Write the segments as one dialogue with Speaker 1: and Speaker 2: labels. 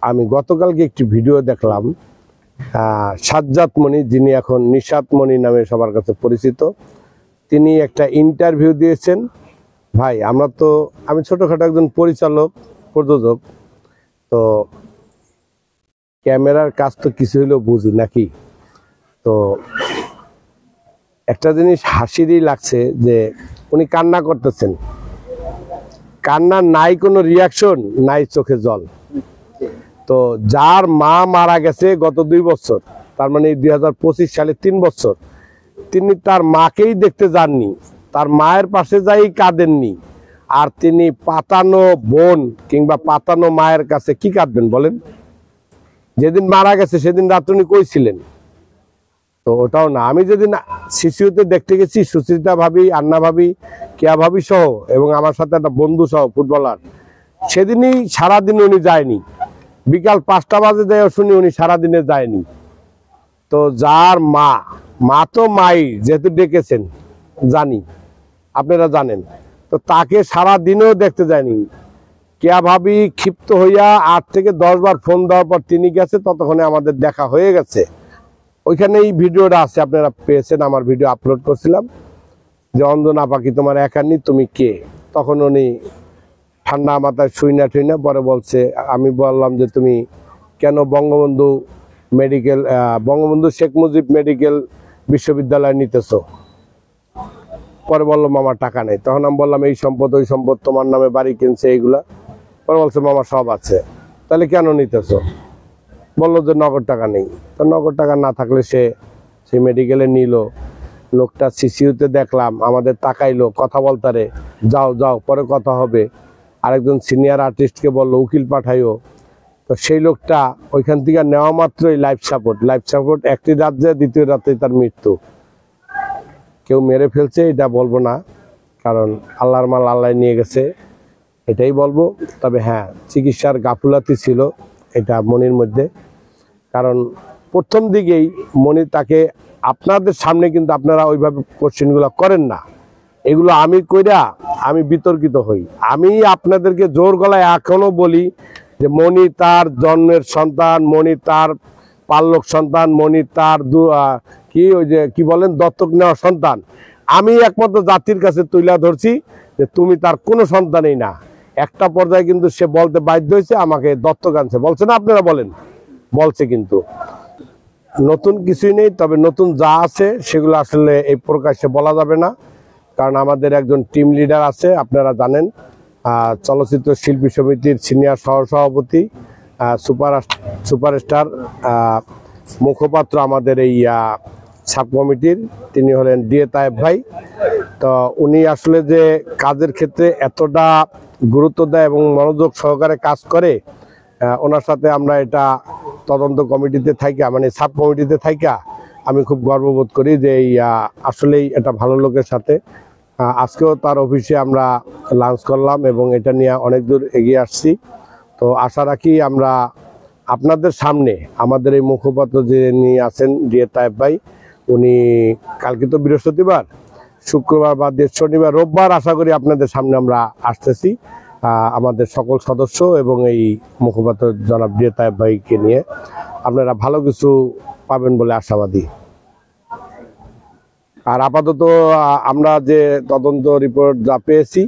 Speaker 1: আমি গতকালকে একটি ভিডিও দেখলাম, সাজ্জাদ মনি, যিনি এখন নিশাত মনি নামে সবার কাছে পরিচিত, তিনি একটা ইন্টারভিউ দিয়েছেন। ভাই আমি ছোটখাটো একজন পরিচালক, প্রযোজক, তো ক্যামেরার কাজ তো কিছু হলেও বুঝি নাকি। তো একটা জিনিস হাসিরই লাগছে যে উনি কান্না করতেছেন, কান্নার নাই কোনো রিয়াকশন, নাই চোখে জল। তো যার মা মারা গেছে গত 2 বছর, তার মানে 2025 সালে 3 বছর, তিনি তার মাকেই দেখতে যাননি, তার মায়ের পাশে যাই কাঁদেননি। আর তিনি পাতানো বোন কিংবা পাতানো মায়ের কাছে কি কাঁদবেন বলেন? যেদিন মারা গেছে সেদিন রাত উনি কই ছিলেন? তো ওটাও না। আমি যেদিন শিশুতে দেখতে গেছি, সুচিতা ভাবি, আন্না ভাবি, কেয়া ভাবি সহ, এবং আমার সাথে একটা বন্ধু সহ ফুটবলার, সেদিনই সারাদিন উনি যায়নি। বিকাল 5টা বাজে দেয় শুনি উনি সারাদিনে যায়নি। তো যার মা তো মাই, যেহেতু ডেকেছেন জানি, আপনারা জানেন, তো তাকে সারাদিনেও দেখতে যায়নি। কেয়া ভাবি ক্ষিপ্ত হইয়া 8 থেকে 10 বার ফোন দেওয়ার পর তিনি গেছে, ততক্ষণে আমাদের দেখা হয়ে গেছে। ওইখানে এই ভিডিওটা আছে, আপনারা পেয়েছেন, আমার ভিডিও আপলোড করছিলাম যে অঞ্জনা পাখি তোমার একানি, তুমি কে? তখন উনি ঠান্ডা মাথায় শুইনা ঠুইনা পরে বলছে, আমি বললাম যে তুমি কেন বঙ্গবন্ধু শেখ মুজিব মেডিকেল বিশ্ববিদ্যালয় নিতেছো? পরে বললো মামার টাকা নেই। তখন আমি বললাম এই সম্পদ ওই সম্পদ, তোমার নামে বাড়ি কিনছে এইগুলা। পরে বলছে মামা সব আছে। তাহলে কেন নিতেছো? বললো যে নগদ টাকা নেই। তো নগদ টাকা না থাকলে সে মেডিকেলে নিল। লোকটা সিসিউতে দেখলাম, আমাদের তাকাইলো, কথা বলতারে, যাও যাও পরে কথা হবে। আরেকজন সিনিয়র আর্টিস্টকে বললো উকিল পাঠাইও। তো সেই লোকটা ওইখান থেকে নেওয়া মাত্রই লাইফ সাপোর্ট একটি রাজ্যে, দ্বিতীয় রাতে তার মৃত্যু। কেউ মেরে ফেলছে এটা বলবো না, কারণ আল্লাহর মাল আল্লাহ নিয়ে গেছে, এটাই বলবো। তবে হ্যাঁ, চিকিৎসার গাফুলাতি ছিল এটা মনির মধ্যে। কারণ প্রথম দিকেই মনি তাকে, আপনাদের সামনে কিন্তু আপনারা ওইভাবে কোশ্চেনগুলো করেন না, এগুলো আমি বিতর্কিত হই। আমি আপনাদেরকে জোর গলায় এখনো বলি যে মনি তার জন্মের সন্তান, মনি তার পাল্লক সন্তান, মনি তার কি বলেন দত্তক নেওয়া সন্তান। আমি একমাত্র জাতির কাছে তুলে ধরছি যে তুমি তার কোনো সন্তানই না। একটা পর্যায়ে কিন্তু সে বলতে বাধ্য হয়েছে আমাকে দত্তক আনছে, বলছে না? আপনারা বলেন, বলছে। কিন্তু নতুন কিছুই নেই, তবে নতুন যা আছে সেগুলো আসলে এই প্রকাশ্যে বলা যাবে না, কারণ আমাদের একজন টিম লিডার আছে, আপনারা জানেন, চলচ্চিত্র শিল্পী সমিতির সিনিয়র সহসভাপতি, সুপারস্টার মুখপাত্র আমাদের এই সাব কমিটির, তিনি হলেন ডিএ তায়েব ভাই। তো উনি আসলে যে কাজের ক্ষেত্রে এতটা গুরুত্ব দেয় এবং মনোযোগ সহকারে কাজ করে, ওনার সাথে আমরা এটা তদন্ত কমিটিতে থাইকা, মানে সাব কমিটিতে থাইকা আমি খুব গর্ববোধ করি যে আসলেই এটা ভালো লোকের সাথে। আজকেও তার অফিসে আমরা লাঞ্চ করলাম এবং এটা নিয়ে অনেক দূর এগিয়ে আসছি। তো আশা রাখি আমরা আপনাদের সামনে, আমাদের এই মুখপাত্র যে নিয়ে আছেন ডিএ তায়েব ভাই, উনি কালকে তো বৃহস্পতিবার, শুক্রবার বাদ দিয়ে শনিবার রোববার আশা করি আপনাদের সামনে আমরা আসতেছি আমাদের সকল সদস্য এবং এই মুখপাত্র জনাব ডিএ তায়েব ভাইকে নিয়ে। আপনারা ভালো কিছু পাবেন বলে আশাবাদী। আর আপাতত আমরা যে তদন্ত রিপোর্ট যা পেয়েছি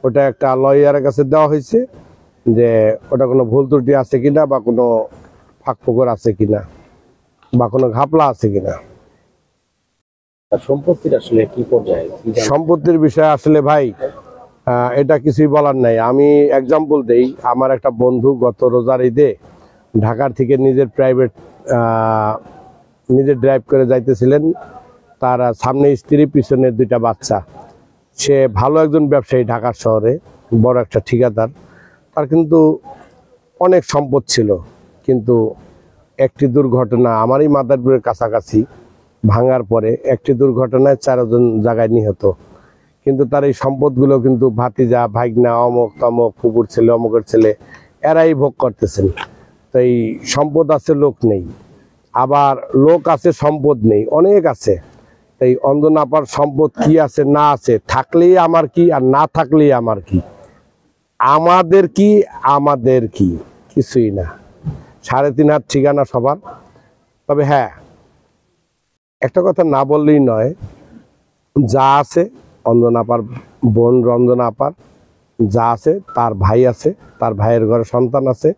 Speaker 1: ওটা একটা লয়ারের কাছে দেওয়া হয়েছে, যে ওটা কোনো ভুল ত্রুটি আছে কিনা, বা কোনো ফাঁকফোকর আছে কিনা, বা কোনো ঘাপলা আছে কিনা।
Speaker 2: সম্পত্তির আসলে কি পর্যায়ে?
Speaker 1: সম্পত্তির বিষয়ে আসলে ভাই এটা কিছুই বলার নাই। আমি এক্সাম্পল দেই, আমার একটা বন্ধু গত রোজার ঈদে ঢাকার থেকে নিজে ড্রাইভ করে যাইতেছিলেন, তার সামনে স্ত্রী, পিছনে 2টা বাচ্চা। সে ভালো একজন ব্যবসায়ী, ঢাকার শহরে বড় একটা ঠিকাদার, তার কিন্তু অনেক সম্পদ ছিল। কিন্তু একটি দুর্ঘটনা, আমারই মাদারীপুরের কাছাকাছি ভাঙার পরে একটি দুর্ঘটনায় 4 জন জায়গায় নিহত। কিন্তু তার এই সম্পদগুলো কিন্তু ভাতিজা, ভাইগনা, অমুক তমক, ফুপুর ছেলে, অমুকের ছেলে, এরাই ভোগ করতেছেন। তো এই সম্পদ আছে, লোক নেই, আবার লোক আছে, সম্পদ নেই, অনেক আছে। এই অঞ্জনা আপার সম্পদ কি আছে না আছে, থাকলেই আমার কি আর না থাকলেই আমার কি, আমাদের কি কিছুই না। 3.5 হাত ঠিকানা সবার। তবে হ্যাঁ, একটা কথা না বললেই নয়, যা আছে অঞ্জনা আপার বোন রঞ্জনা আপার যা আছে, তার ভাই আছে, তার ভাইয়ের ঘরে সন্তান আছে,